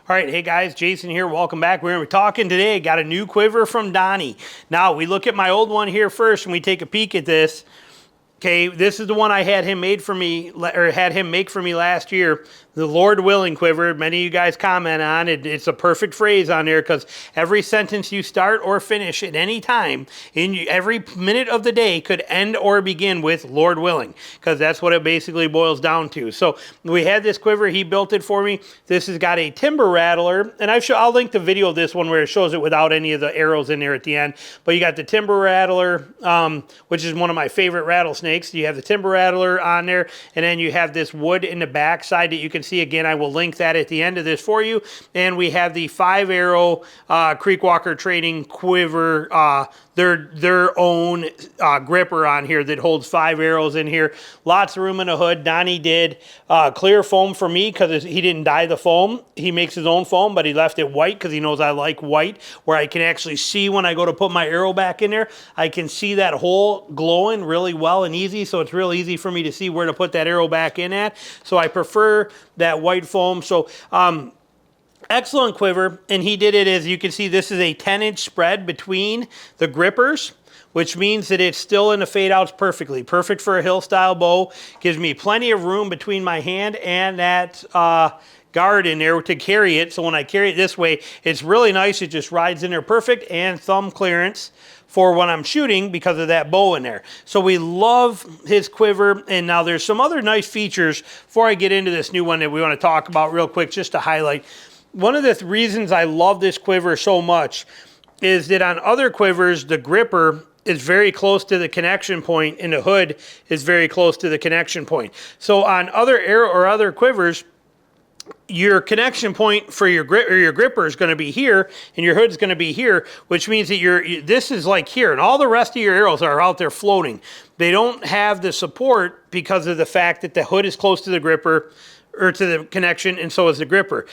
All right, hey guys, Jason here. Welcome back. We're going to be talking today. Got a new quiver from Donnie. Now, we look at my old one here first and we take a peek at this. Okay, this is the one I had him made for me, or had him make for me last year. The Lord willing quiver. Many of you guys comment on it. It's a perfect phrase on there because every sentence you start or finish at any time in every minute of the day could end or begin with Lord willing, because that's what it basically boils down to. So we had this quiver. He built it for me. This has got a timber rattler, and I'll link the video of this one where it shows it without any of the arrows in there at the end. But you got the timber rattler, which is one of my favorite rattlesnakes. You have the timber rattler on there, and then you have this wood in the back side that you can see. Again, I will link that at the end of this for you. And we have the 5-arrow Creekwalker Trading quiver, their own gripper on here that holds 5 arrows in here. Lots of room in the hood. Donnie did clear foam for me because he didn't dye the foam. He makes his own foam, but he left it white because he knows I like white, where I can actually see when I go to put my arrow back in there. I can see that hole glowing really well and easy, so it's real easy for me to see where to put that arrow back in at. So I prefer that white foam. So excellent quiver, and he did it, as you can see, this is a 10-inch spread between the grippers, which means that it's still in the fade outs perfectly. Perfect for a hill style bow. Gives me plenty of room between my hand and that guard in there to carry it. So when I carry it this way, it's really nice. It just rides in there perfect, and thumb clearance for when I'm shooting because of that bow in there. So we love his quiver. And now there's some other nice features before I get into this new one that we want to talk about real quick, just to highlight. One of the reasons I love this quiver so much is that on other quivers, the gripper is very close to the connection point and the hood is very close to the connection point. So on other arrow or other quivers, your connection point for your gripper is going to be here, and your hood is going to be here, which means that this is like here, and all the rest of your arrows are out there floating. They don't have the support because of the fact that the hood is close to the gripper, or to the connection, and so is the gripper.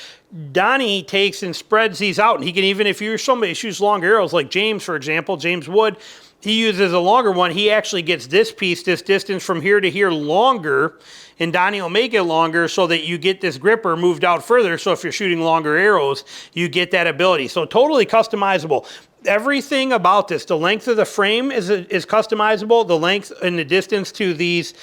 Donnie takes and spreads these out, and he can, even if you're somebody who shoots long arrows, like James, for example, James Wood, he uses a longer one. He actually gets this piece, this distance from here to here longer, and Donnie will make it longer so that you get this gripper moved out further. So if you're shooting longer arrows, you get that ability. So totally customizable. Everything about this, the length of the frame is customizable. The length and the distance to these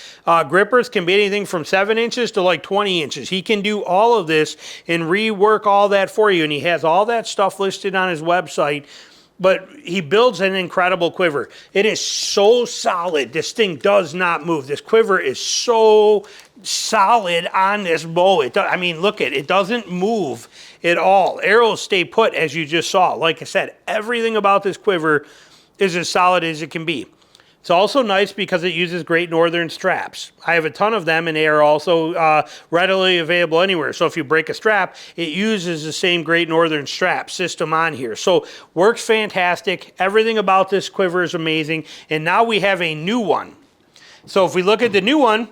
grippers can be anything from 7 inches to like 20 inches. He can do all of this and rework all that for you. And he has all that stuff listed on his website. But he builds an incredible quiver. It is so solid. This thing does not move. This quiver is so solid on this bow. I mean, look at it. It doesn't move at all. Arrows stay put, as you just saw. Like I said, everything about this quiver is as solid as it can be. It's also nice because it uses Great Northern straps. I have a ton of them, and they are also readily available anywhere. So if you break a strap, it uses the same Great Northern strap system on here. So works fantastic. Everything about this quiver is amazing. And now we have a new one. So if we look at the new one,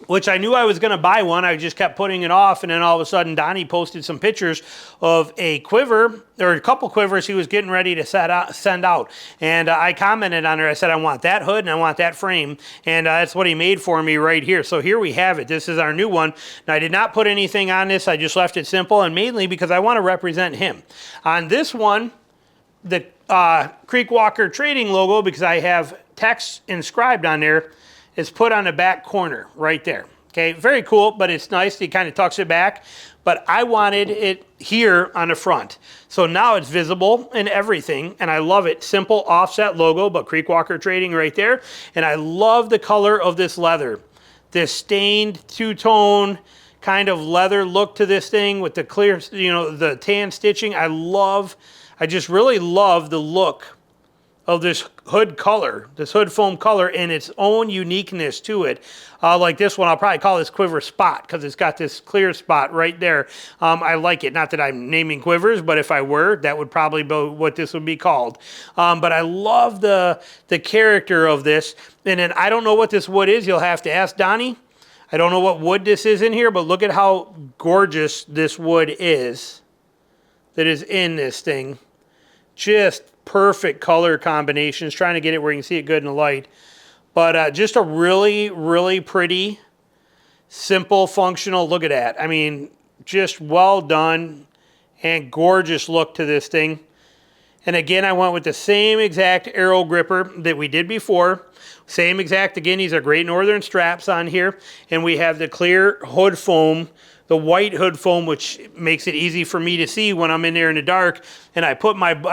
which I knew I was going to buy one, I just kept putting it off, and then all of a sudden Donnie posted some pictures of a quiver, or a couple quivers he was getting ready to send out. And I commented on there. I said, I want that hood and I want that frame, and that's what he made for me right here. So here we have it. This is our new one. Now, I did not put anything on this. I just left it simple, and mainly because I want to represent him. On this one, the Creekwalker Trading logo, because I have text inscribed on there, is put on the back corner right there. Okay, very cool, but it's nice. He kind of tucks it back, but I wanted it here on the front. So now it's visible and everything, and I love it. Simple offset logo, but Creekwalker Trading right there. And I love the color of this leather. This stained two-tone kind of leather look to this thing with the clear, the tan stitching. I just really love the look of this hood color, this hood foam color, and its own uniqueness to it. Like this one, I'll probably call this quiver spot because it's got this clear spot right there. I like it. Not that I'm naming quivers, but if I were, that would probably be what this would be called. But I love the character of this. And then I don't know what this wood is. You'll have to ask Donnie. I don't know what wood this is in here, but look at how gorgeous this wood is that is in this thing. Just perfect color combinations. Trying to get it where you can see it good in the light. But just a really, really pretty, simple, functional, look at that. I mean, just well done. and gorgeous look to this thing. And again, I went with the same exact arrow gripper that we did before. Same exact, again, these are Great Northern straps on here. And we have the clear hood foam, the white hood foam, which makes it easy for me to see when I'm in there in the dark. And I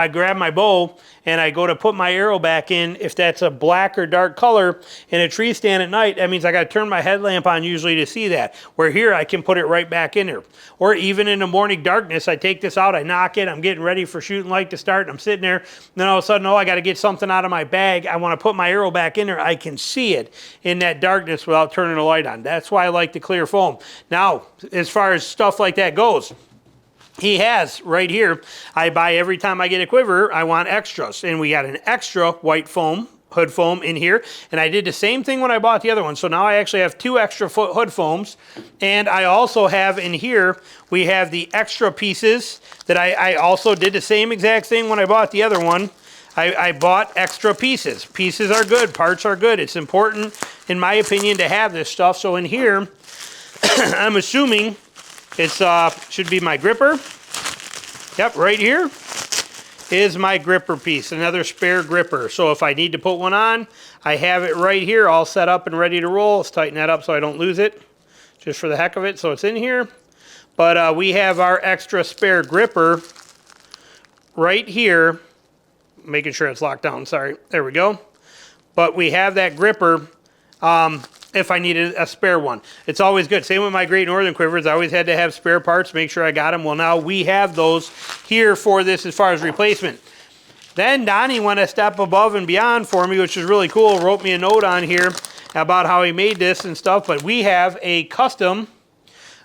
grab my bow and I go to put my arrow back in. If that's a black or dark color in a tree stand at night, that means I got to turn my headlamp on usually to see that. Where here I can put it right back in there. Or even in the morning darkness, I take this out, I knock it, I'm getting ready for shooting light to start, and I'm sitting there, and then all of a sudden, oh, I got to get something out of my bag. I want to put my arrow back in there. I can see it in that darkness without turning the light on. That's why I like the clear foam. Now, as far as stuff like that goes, he has right here, I buy every time I get a quiver, I want extras. And we got an extra white foam, hood foam in here. And I did the same thing when I bought the other one. So now I actually have 2 extra hood foams. And I also have in here, we have the extra pieces that I also did the same exact thing when I bought the other one. I bought extra pieces. Pieces are good, parts are good. It's important, in my opinion, to have this stuff. So in here, I'm assuming it's should be my gripper. Yep, right here is my gripper piece, another spare gripper. So if I need to put one on, I have it right here all set up and ready to roll. Let's tighten that up so I don't lose it, just for the heck of it. So it's in here. But we have our extra spare gripper right here. Making sure it's locked down, sorry. There we go. But we have that gripper if I needed a spare one. It's always good. Same with my Great Northern quivers. I always had to have spare parts, make sure I got them. Well, now we have those here for this as far as replacement. Then Donnie went a step above and beyond for me, which is really cool. Wrote me a note on here about how he made this and stuff. But we have a custom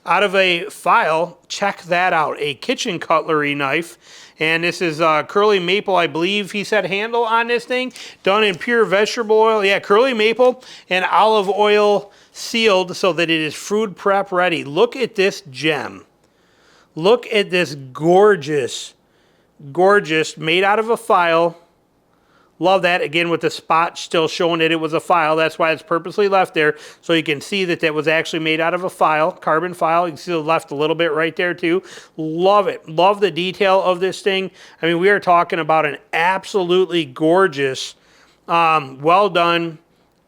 out of a file. Check that out. A kitchen cutlery knife. And this is curly maple, I believe he said, handle on this thing. Done in pure vegetable oil. Yeah, curly maple and olive oil sealed so that it is food prep ready. Look at this gem. Look at this gorgeous, gorgeous, made out of a file. Love that, again, with the spot still showing that it was a file. That's why it's purposely left there, so you can see that that was actually made out of a file, carbon file. You can see it left a little bit right there, too. Love it. Love the detail of this thing. I mean, we are talking about an absolutely gorgeous, well done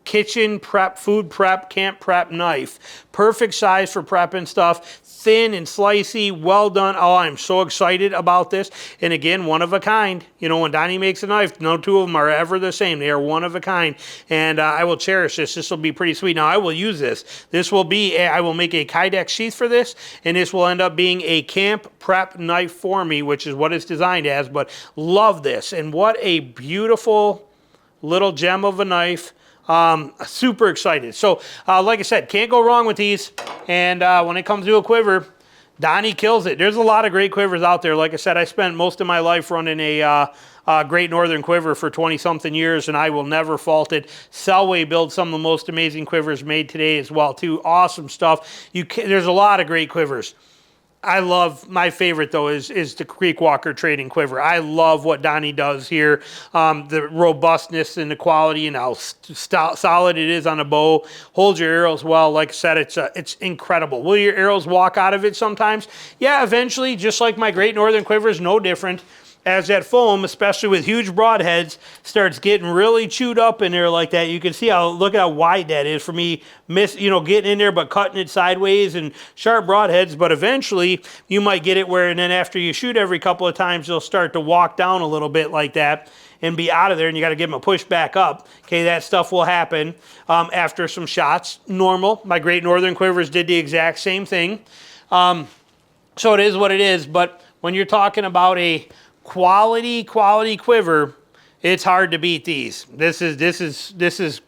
kitchen prep, food prep, camp prep knife. Perfect size for prepping stuff. Thin and slicey, well done. Oh, I'm so excited about this. And again, one of a kind. You know, when Donnie makes a knife, no two of them are ever the same. They are one of a kind. And I will cherish this. This will be pretty sweet. Now, I will use this. This will be, I will make a Kydex sheath for this, and this will end up being a camp prep knife for me, which is what it's designed as. But love this. And what a beautiful little gem of a knife. Super excited. So, like I said, can't go wrong with these. And when it comes to a quiver, Donnie kills it. There's a lot of great quivers out there. Like I said, I spent most of my life running a Great Northern quiver for 20-something years, and I will never fault it. Selway builds some of the most amazing quivers made today as well, too. Awesome stuff. There's a lot of great quivers. I love, my favorite though is the Creekwalker trading quiver. I love what Donnie does here. The robustness and the quality and how solid it is on the bow. Holds your arrows well. Like I said, it's incredible. Will your arrows walk out of it sometimes? Yeah, eventually, just like my Great Northern quiver is no different. As that foam, especially with huge broadheads, starts getting really chewed up in there like that, you can see how, look at how wide that is for me, getting in there but cutting it sideways and sharp broadheads. But eventually, you might get it where, and then after you shoot every couple of times, you'll start to walk down a little bit like that and be out of there, and you got to give them a push back up. Okay, that stuff will happen after some shots. Normal. My Great Northern quivers did the exact same thing. So it is what it is. But when you're talking about a quality quiver, it's hard to beat these. This is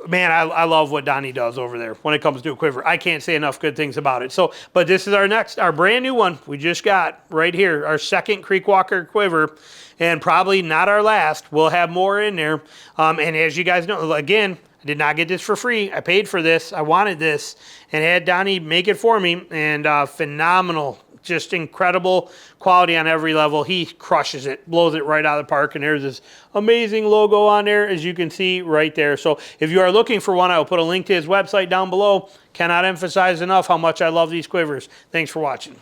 man, I love what Donnie does over there when it comes to a quiver. I can't say enough good things about it. So, but this is our brand new one we just got right here, our second Creekwalker quiver, and probably not our last. We'll have more in there. And as you guys know, again, I did not get this for free. I paid for this. I wanted this and had Donnie make it for me, and phenomenal. Just incredible quality on every level. He crushes it, blows it right out of the park, and there's this amazing logo on there, as you can see right there. So if you are looking for one, I will put a link to his website down below. Cannot emphasize enough how much I love these quivers. Thanks for watching.